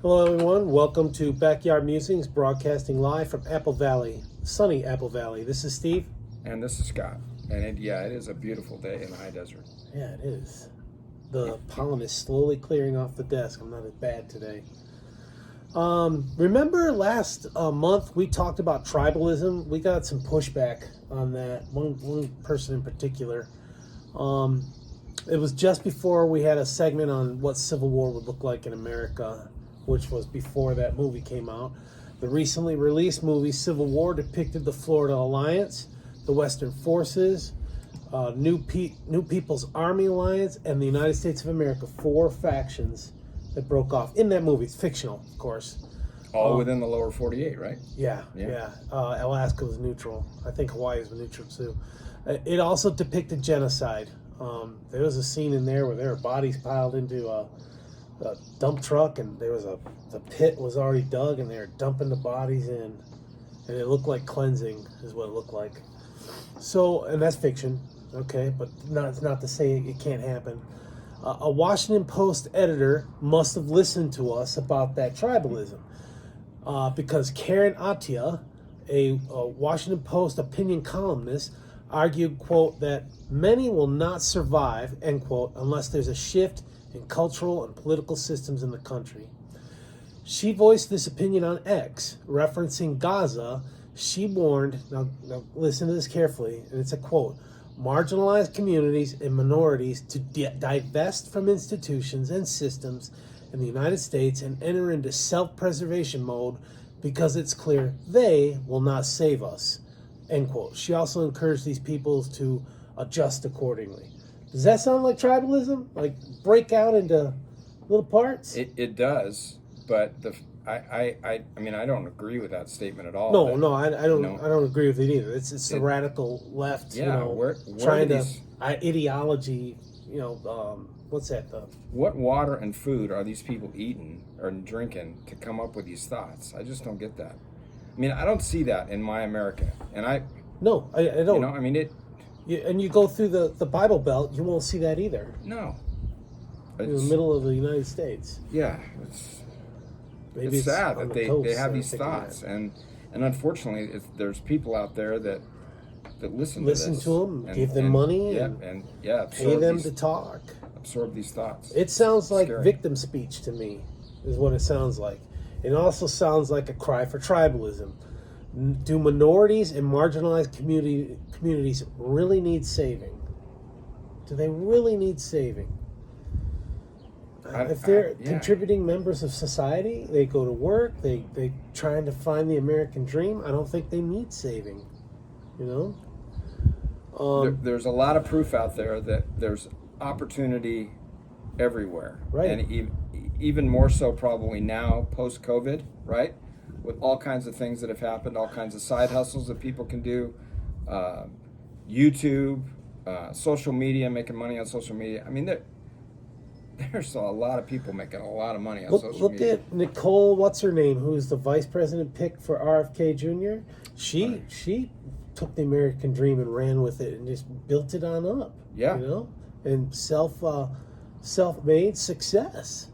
Hello, everyone. Welcome to Backyard Musings, broadcasting live from Apple Valley, sunny Apple Valley. This is Steve. And this is Scott. And it is a beautiful day in the high desert. Yeah, it is. The pollen is slowly clearing off the desk. I'm not as bad today. Remember last month we talked about tribalism? We got some pushback on that. One person in particular. It was just before we had a segment on what civil war would look like in America, which was before that movie came out. The recently released movie Civil War depicted the Florida Alliance, the Western Forces, New People's Army Alliance, and the United States of America, 4 factions that broke off. In that movie, it's fictional, of course. All within the lower 48, right? Yeah. Alaska was neutral. I think Hawaii was neutral too. It also depicted genocide. There was a scene in there where there were bodies piled into a dump truck, and the pit was already dug, and they were dumping the bodies in, and it looked like cleansing, is what it looked like. So, and that's fiction, okay, but it's not to say it can't happen. A Washington Post editor must have listened to us about that tribalism, because Karen Attiah, a Washington Post opinion columnist, argued, quote, that many will not survive, end quote, unless there's a shift in cultural and political systems in the country. She voiced this opinion on X, referencing Gaza. She warned, now listen to this carefully, and it's a quote, marginalized communities and minorities to divest from institutions and systems in the United States and enter into self-preservation mode because it's clear they will not save us, end quote. She also encouraged these peoples to adjust accordingly. Does that sound like tribalism? Like break out into little parts? It does, but I mean I don't agree with that statement at all. No, I don't agree with it either. It's the radical left, where trying to ideology. What's that? What water and food are these people eating or drinking to come up with these thoughts? I just don't get that. I mean, I don't see that in my America, and I don't. I mean it. And you go through the Bible Belt, you won't see that either. No. In the middle of the United States. Yeah, it's sad that they have these thoughts, and unfortunately, there's people out there that listen to them, give them money, pay them to talk, absorb these thoughts. It sounds like victim speech to me, is what it sounds like. It also sounds like a cry for tribalism. Do minorities and marginalized communities really need saving? Do they really need saving? If they're contributing members of society, they go to work, they trying to find the American dream, I don't think they need saving. There's a lot of proof out there that there's opportunity everywhere. Right. And even more so probably now, post-COVID, right? With all kinds of things that have happened, all kinds of side hustles that people can do, YouTube, social media, making money on social media. I mean, there's a lot of people making a lot of money on social media. Look at Nicole, what's her name, who's the vice president pick for RFK Jr. She took the American dream and ran with it and just built it on up. Yeah. And self-made success.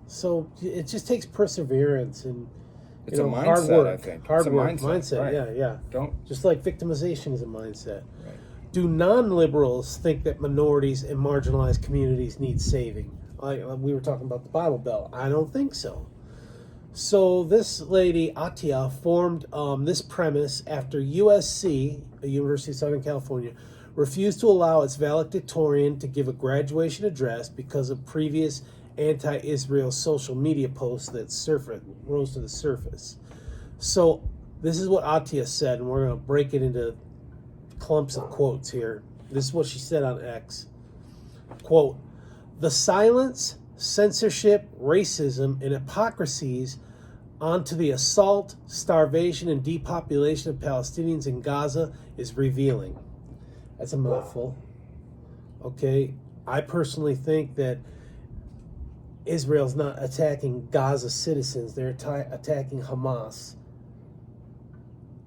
So it just takes perseverance and it's a mindset, hard work. I think. Hard it's a work, mindset. Right. Yeah. Just like victimization is a mindset. Right. Do non-liberals think that minorities and marginalized communities need saving? We were talking about the Bible Belt. I don't think so. So this lady, Attiah, formed this premise after USC, the University of Southern California, refused to allow its valedictorian to give a graduation address because of previous anti-Israel social media posts that rose to the surface. So this is what Attiah said, and we're going to break it into clumps of quotes here. This is what she said on X. Quote, "The silence, censorship, racism, and hypocrisies onto the assault, starvation, and depopulation of Palestinians in Gaza is revealing." That's a mouthful. Okay, I personally think that Israel's not attacking Gaza citizens. They're attacking Hamas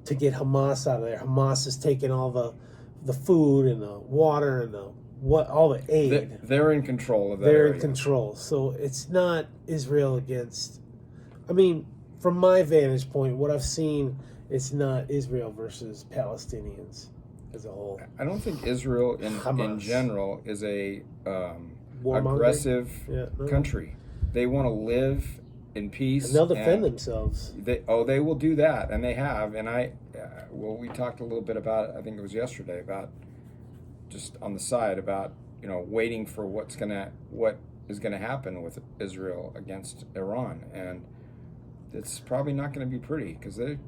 to get Hamas out of there. Hamas is taking all the food and the water and all the aid. They're in control of that They're area. in control. So it's not Israel against I mean, from my vantage point, what I've seen, it's not Israel versus Palestinians as a whole. I don't think Israel in Hamas. general is a Warmongering? aggressive Yeah, no. country. They want to live in peace. And they'll defend themselves. They will do that, and they have. And we talked a little bit about, I think it was yesterday, about just on the side about waiting for what is gonna happen with Israel against Iran, and it's probably not going to be pretty because they're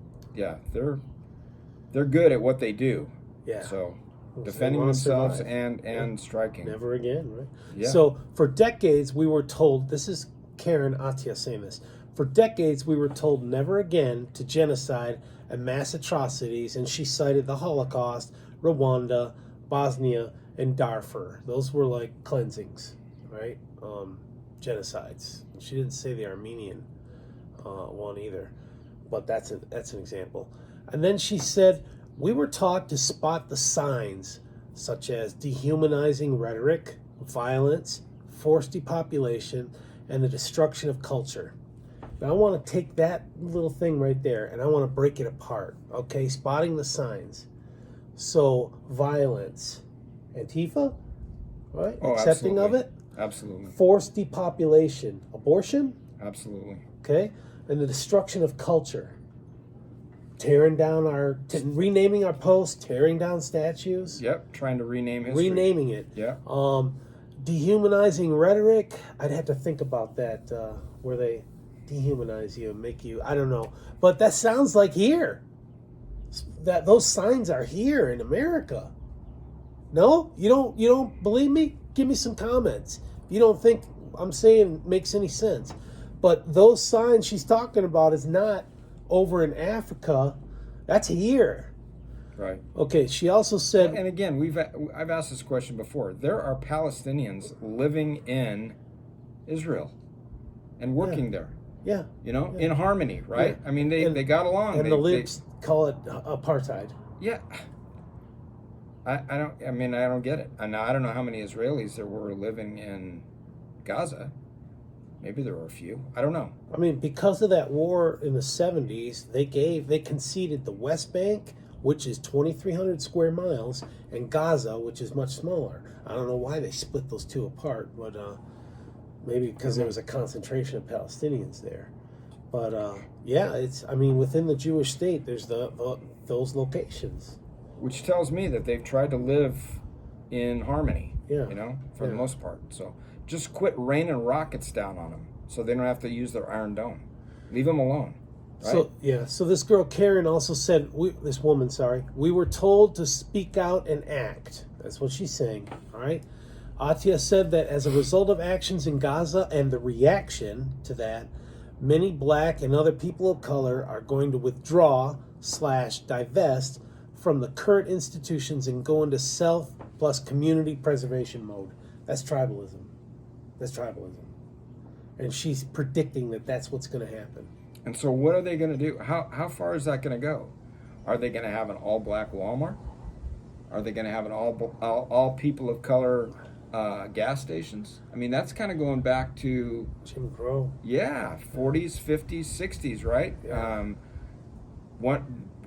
good at what they do. Yeah. So Well, defending they wanna themselves survive. and striking. Never again, right? Yeah. So for decades we were told, this is Karen Attiah saying this, for decades we were told never again to genocide and mass atrocities, and she cited the Holocaust, Rwanda, Bosnia, and Darfur. Those were like cleansings, right? Genocides. She didn't say the Armenian one either, but that's an example. And then she said, we were taught to spot the signs such as dehumanizing rhetoric, violence, forced depopulation, and the destruction of culture. Now I want to take that little thing right there and I want to break it apart. Okay, spotting the signs. So violence, Antifa, right? Oh, Accepting of absolutely. it. Absolutely. Forced depopulation, abortion, Absolutely. okay, and the destruction of culture. Tearing down renaming our posts, tearing down statues. Yep. Trying to rename history. Renaming it. Yeah. Dehumanizing rhetoric. I'd have to think about that, where they dehumanize you and make you, I don't know. But that sounds like here. That those signs are here in America. No? You don't believe me? Give me some comments. If you don't think I'm saying makes any sense. But those signs she's talking about is not over in Africa. That's here. Right. Okay, she also said, And again, I've asked this question before. There are Palestinians living in Israel and working there. yeah. In harmony, right? Yeah. I mean, they got along. And the libs call it apartheid. Yeah. I don't get it. And I don't know how many Israelis there were living in Gaza. Maybe there were a few. I don't know. I mean, because of that war in the 70s, they conceded the West Bank, which is 2,300 square miles, and Gaza, which is much smaller. I don't know why they split those two apart, but maybe because there was a concentration of Palestinians there. But within the Jewish state, there's those locations. Which tells me that they've tried to live in harmony. Yeah. For the most part. So just quit raining rockets down on them, so they don't have to use their Iron Dome. Leave them alone. Right? So this girl Karen also said, this woman, we were told to speak out and act. That's what she's saying. All right. Attiah said that as a result of actions in Gaza and the reaction to that, many black and other people of color are going to withdraw / divest from the current institutions and go into self plus community preservation mode. That's tribalism. And she's predicting that that's what's going to happen. And so what are they going to do? How far is that going to go? Are they going to have an all-black Walmart? Are they going to have an all people of color gas stations? I mean, that's kind of going back to Jim Crow. Yeah, 40s, 50s, 60s, right? Yeah.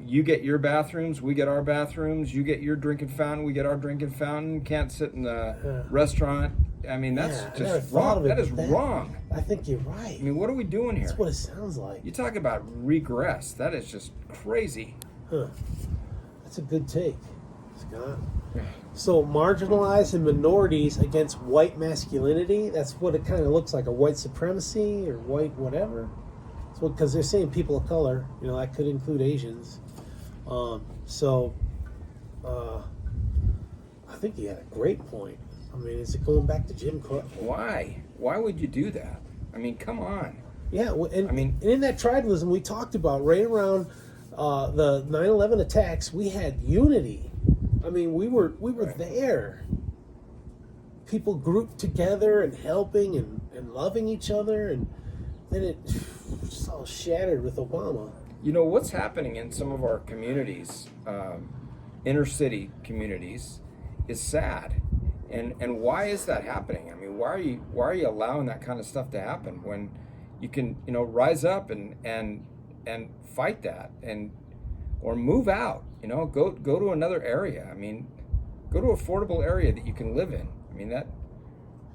You get your bathrooms, we get our bathrooms. You get your drinking fountain, we get our drinking fountain. Can't sit in the restaurant. I mean, that's just wrong. That is wrong. I think you're right. I mean, what are we doing here? That's what it sounds like. You talk about regress. That is just crazy. Huh. That's a good take, Scott. So marginalized and minorities against white masculinity, that's what it kind of looks like, a white supremacy or white whatever. So because they're saying people of color, that could include Asians. I think he had a great point. I mean, is it going back to Jim Crow? Why? Why would you do that? I mean, come on. Yeah, and in that tribalism we talked about right around the 9/11 attacks, we had unity. I mean, we were Right. there. People grouped together and helping and loving each other, and then it just all shattered with Obama. What's happening in some of our communities, inner city communities, is sad. And why is that happening? I mean, why are you allowing that kind of stuff to happen when you can, rise up and fight that, or move out, go to another area. I mean, go to an affordable area that you can live in. I mean,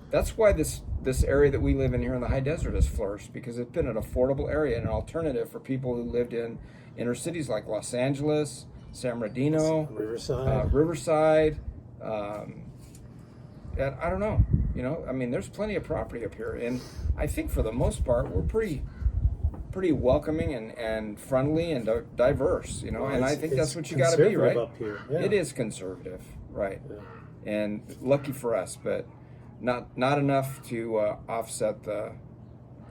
that's why this area that we live in here in the high desert has flourished, because it's been an affordable area and an alternative for people who lived in inner cities like Los Angeles, San Bernardino, Riverside, and I don't know, I mean, there's plenty of property up here, and I think for the most part we're pretty welcoming and friendly and diverse, Well, and I think that's what you got to be, right? Up here. Yeah. It is conservative, right? Yeah. And lucky for us, but not enough to offset the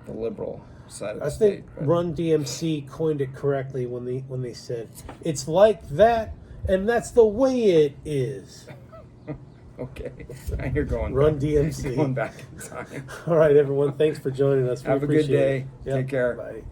liberal side of the state. I think Run DMC coined it correctly when they said it's like that, and that's the way it is. Okay, now you're going Run back, DMC. going back in time. All right, everyone. Thanks for joining us. Have a good day. Take care. Bye.